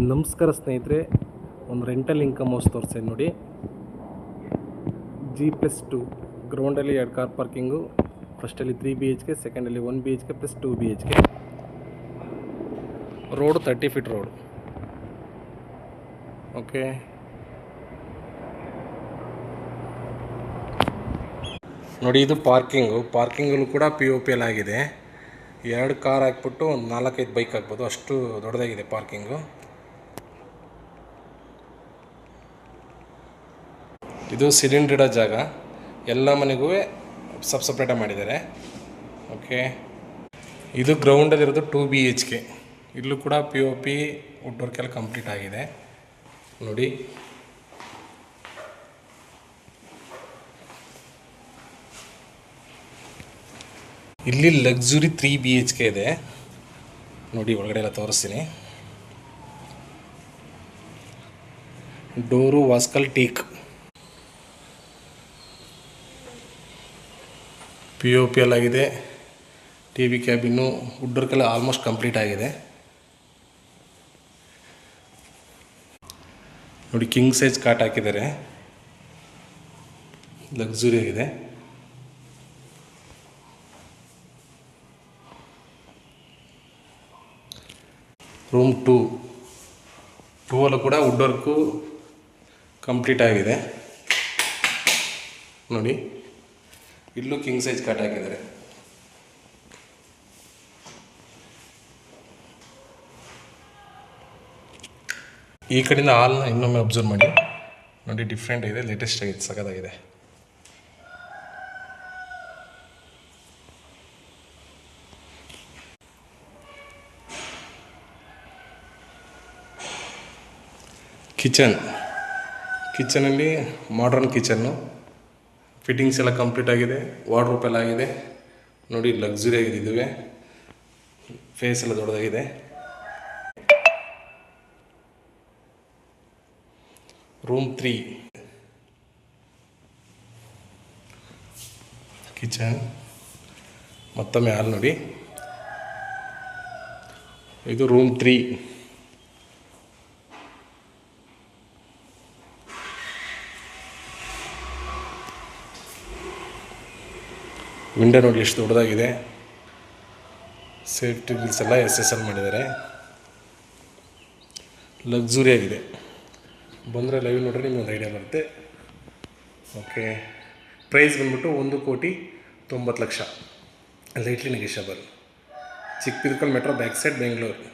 ನಮಸ್ಕಾರ ಸ್ನೇಹಿತರೆ, ಒಂದು ರೆಂಟಲ್ ಇನ್ಕಮ್ ಹೌಸ್ ತೋರಿಸ್ತೀನಿ ನೋಡಿ. G+2 ಗ್ರೌಂಡಲ್ಲಿ 2 ಕಾರ್ ಪಾರ್ಕಿಂಗು. ಫಸ್ಟಲ್ಲಿ 3 BHK, ಸೆಕೆಂಡಲ್ಲಿ 1 BHK plus 2 BHK. Road 30 feet road. Okay, ನೋಡಿ ಇದು ಪಾರ್ಕಿಂಗಲ್ಲೂ ಕೂಡ POP ಎಲ್ಲ ಆಗಿದೆ. 2 ಕಾರ್ ಹಾಕ್ಬಿಟ್ಟು ಒಂದು 4-5 ಬೈಕ್ ಹಾಕ್ಬೋದು, ಅಷ್ಟು ದೊಡ್ಡದಾಗಿದೆ ಪಾರ್ಕಿಂಗು. ಇದು ಸಿಲಿಂಡರ್ ಇಡೋ ಜಾಗ, ಎಲ್ಲ ಮನೆಗೂ ಸಪ್ರೇಟಾಗಿ ಮಾಡಿದ್ದಾರೆ. ಓಕೆ, ಇದು ಗ್ರೌಂಡಲ್ಲಿರೋದು 2 BHK. ಇಲ್ಲೂ ಕೂಡ POP ವುಡ್ ವರ್ಕ್ ಎಲ್ಲ ಕಂಪ್ಲೀಟ್ ಆಗಿದೆ ನೋಡಿ. ಇಲ್ಲಿ ಲಕ್ಸುರಿ 3 BHK ಇದೆ ನೋಡಿ, ಒಳಗಡೆ ಎಲ್ಲ ತೋರಿಸ್ತೀನಿ. ಡೋರು ವಾಸ್ಕಲ್ ಟೀಕ್, POP ಎಲ್ಲ ಆಗಿದೆ. TV ಕ್ಯಾಬಿನ್ನು ವುಡ್ ವರ್ಕ್ ಎಲ್ಲ ಆಲ್ಮೋಸ್ಟ್ ಕಂಪ್ಲೀಟ್ ಆಗಿದೆ ನೋಡಿ. ಕಿಂಗ್ ಸೈಜ್ ಕಾಟ್ ಹಾಕಿದ್ದಾರೆ, ಲಕ್ಸುರಿ ಆಗಿದೆ. ರೂಮ್ 2 ಅಲ್ಲೂ ಕೂಡ ವುಡ್ ವರ್ಕು ಕಂಪ್ಲೀಟ್ ಆಗಿದೆ ನೋಡಿ. ಇಲ್ಲೂ ಕಿಂಗ್ ಸೈಜ್ ಕಾಟ್ ಹಾಕಿದ್ದಾರೆ. ಈ ಕಡೆಯಿಂದ ಹಾಲ್ನ ಇನ್ನೊಮ್ಮೆ ಅಬ್ಸರ್ವ್ ಮಾಡಿ ನೋಡಿ, ಡಿಫ್ರೆಂಟ್ ಆಗಿದೆ, ಲೇಟೆಸ್ಟ್ ಆಗಿದೆ, ಸಖತ್ತಾಗಿದೆ. ಕಿಚನಲ್ಲಿ ಮಾಡ್ರನ್ ಕಿಚನ್ನು, ಫಿಟ್ಟಿಂಗ್ಸ್ ಎಲ್ಲ ಕಂಪ್ಲೀಟ್ ಆಗಿದೆ, ವಾರ್ಡ್ರೋಬ್ ಎಲ್ಲ ಆಗಿದೆ ನೋಡಿ. ಲಕ್ಸುರಿ ಆಗಿದೆ, ಇದುವೇ ಫೇಸ್ ಎಲ್ಲ ದೊಡ್ಡದಾಗಿದೆ. ರೂಮ್ 3 ಕಿಚನ್, ಮತ್ತೊಮ್ಮೆ ಹಾಲ್ ನೋಡಿ. ಇದು ರೂಮ್ 3. ವಿಂಡೋ ನೋಡಿ ಎಷ್ಟು ದೊಡ್ಡದಾಗಿದೆ. ಸೇಫ್ಟಿ ಗ್ರಿಲ್ಸ್ ಎಲ್ಲ SSL ಮಾಡಿದ್ದಾರೆ, ಲಕ್ಸುರಿ ಆಗಿದೆ. ಬಂದರೆ ಲೈವ್ ನೋಡ್ರೆ ನಿಮಗೆ ಒಂದು ಐಡಿಯಾ ಬರುತ್ತೆ. ಓಕೆ, ಪ್ರೈಸ್ ಬಂದ್ಬಿಟ್ಟು 1,90,00,000, ಲೈಟ್ಲಿ ನೆಗೆಷಬಲ್. ಚಿಕ್ಕಪಿರ್ಕಲ್ ಮೆಟ್ರೋ ಬ್ಯಾಕ್ ಸೈಡ್, ಬೆಂಗಳೂರು.